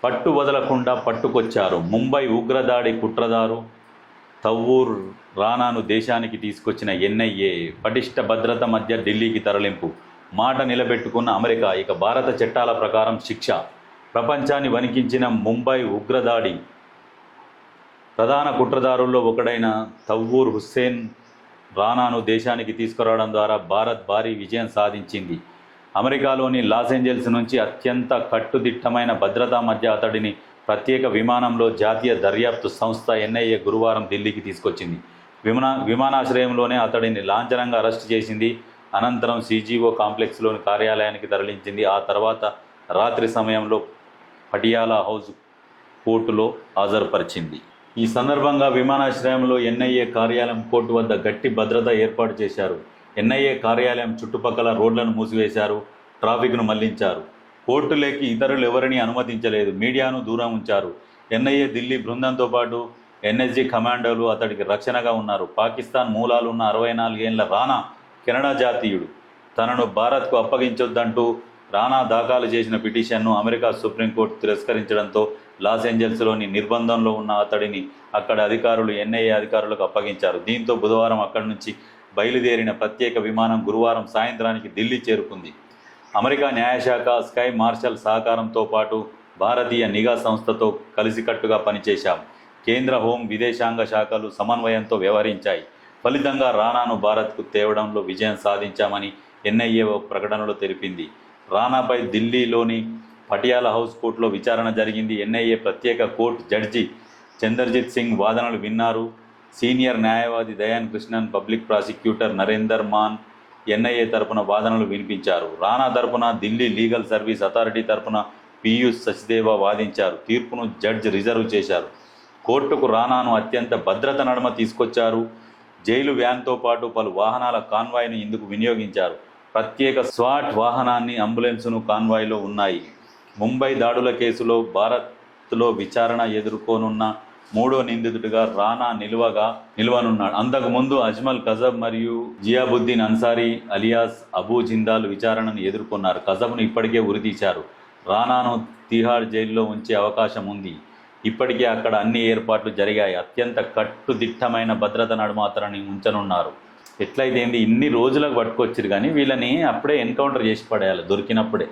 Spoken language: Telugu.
పట్టు వదలకుండా పట్టుకొచ్చారు. ముంబై ఉగ్రదాడి కుట్రదారు తవ్వూర్ రానాను దేశానికి తీసుకొచ్చిన ఎన్ఐఏ. పటిష్ట భద్రత మధ్య ఢిల్లీకి తరలింపు. మాట నిలబెట్టుకున్న అమెరికా. ఇక భారత చట్టాల ప్రకారం శిక్ష. ప్రపంచాన్ని వణికించిన ముంబై ఉగ్రదాడి ప్రధాన కుట్రదారుల్లో ఒకడైన తవ్వూర్ హుస్సేన్ రానాను దేశానికి తీసుకురావడం ద్వారా భారత్ భారీ విజయం సాధించింది. అమెరికాలోని లాస్ ఏంజల్స్ నుంచి అత్యంత కట్టుదిట్టమైన భద్రతా మధ్య అతడిని ప్రత్యేక విమానంలో జాతీయ దర్యాప్తు సంస్థ ఎన్ఐఏ గురువారం ఢిల్లీకి తీసుకొచ్చింది. విమానాశ్రయంలోనే అతడిని లాంఛనంగా అరెస్టు చేసింది. అనంతరం సిజిఓ కాంప్లెక్స్లోని కార్యాలయానికి తరలించింది. ఆ తర్వాత రాత్రి సమయంలో పటియాలా హౌస్ కోర్టులో హాజరుపరిచింది. ఈ సందర్భంగా విమానాశ్రయంలో ఎన్ఐఏ కార్యాలయం కోర్టు వద్ద గట్టి భద్రత ఏర్పాటు చేశారు. ఎన్ఐఏ కార్యాలయం చుట్టుపక్కల రోడ్లను మూసివేశారు, ట్రాఫిక్ను మళ్లించారు. కోర్టులోకి ఇతరులు ఎవరిని అనుమతించలేదు, మీడియాను దూరం ఉంచారు. ఎన్ఐఏ ఢిల్లీ బృందంతో పాటు ఎన్ఎస్జీ కమాండోలు అతడికి రక్షణగా ఉన్నారు. పాకిస్తాన్ మూలాలున్న 64 ఏళ్ల రానా కెనడా జాతీయుడు. తనను భారత్కు అప్పగించొద్దంటూ రానా దాఖలు చేసిన పిటిషన్ను అమెరికా సుప్రీంకోర్టు తిరస్కరించడంతో లాస్ ఏంజల్స్లోని నిర్బంధంలో ఉన్న అతడిని అక్కడి అధికారులు ఎన్ఐఏ అధికారులకు అప్పగించారు. దీంతో బుధవారం అక్కడి నుంచి బయలుదేరిన ప్రత్యేక విమానం గురువారం సాయంత్రానికి ఢిల్లీ చేరుకుంది. అమెరికా న్యాయశాఖ, స్కై మార్షల్ సహకారంతో పాటు భారతీయ నిఘా సంస్థతో కలిసికట్టుగా పనిచేశాం. కేంద్ర హోం, విదేశాంగ శాఖలు సమన్వయంతో వ్యవహరించాయి. ఫలితంగా రానాను భారత్కు తేవడంలో విజయం సాధించామని ఎన్ఐఏ ఒక ప్రకటనలో తెలిపింది. రానాపై ఢిల్లీలోని పటియాలా హౌస్ కోర్టులో విచారణ జరిగింది. ఎన్ఐఏ ప్రత్యేక కోర్టు జడ్జి చందర్జిత్ సింగ్ వాదనలు విన్నారు. సీనియర్ న్యాయవాది Dayan Krishnan, public prosecutor Narender Maan NIA తరపున వాదనలు వినిపించారు. రానా తరపున ఢిల్లీ లీగల్ సర్వీస్ అథారిటీ తరపున పీయూష్ సచ్దేవా వాదించారు. తీర్పును జడ్జి రిజర్వ్ చేశారు. కోర్టుకు రానాను అత్యంత భద్రత నడుమ తీసుకొచ్చారు. జైలు వ్యాన్తో పాటు పలు వాహనాల కాన్వాయ్ను ఇందుకు వినియోగించారు. ప్రత్యేక స్వాట్ వాహనాన్ని, అంబులెన్సును కాన్వాయ్లో ఉన్నాయి. ముంబై దాడుల కేసులో భారత్లో విచారణ ఎదుర్కోనున్న మూడో నిందితుడిగా రానా నిలువనున్నాడు. అంతకుముందు అజ్మల్ కజబ్ మరియు జియాబుద్దీన్ అన్సారీ అలియాస్ అబూ జిందాల్ విచారణను ఎదుర్కొన్నారు. కజబ్ను ఇప్పటికే ఉరితీశారు. రానాను తిహార్ జైల్లో ఉంచే అవకాశం ఉంది. ఇప్పటికే అక్కడ అన్ని ఏర్పాట్లు జరిగాయి. అత్యంత కట్టుదిట్టమైన భద్రత నడుమ అతనిని ఉంచనున్నారు. ఎట్లయితే ఇన్ని రోజులకు పట్టుకొచ్చారు, కానీ వీళ్ళని అప్పుడే ఎన్కౌంటర్ చేసి పడేయాలి దొరికినప్పుడే.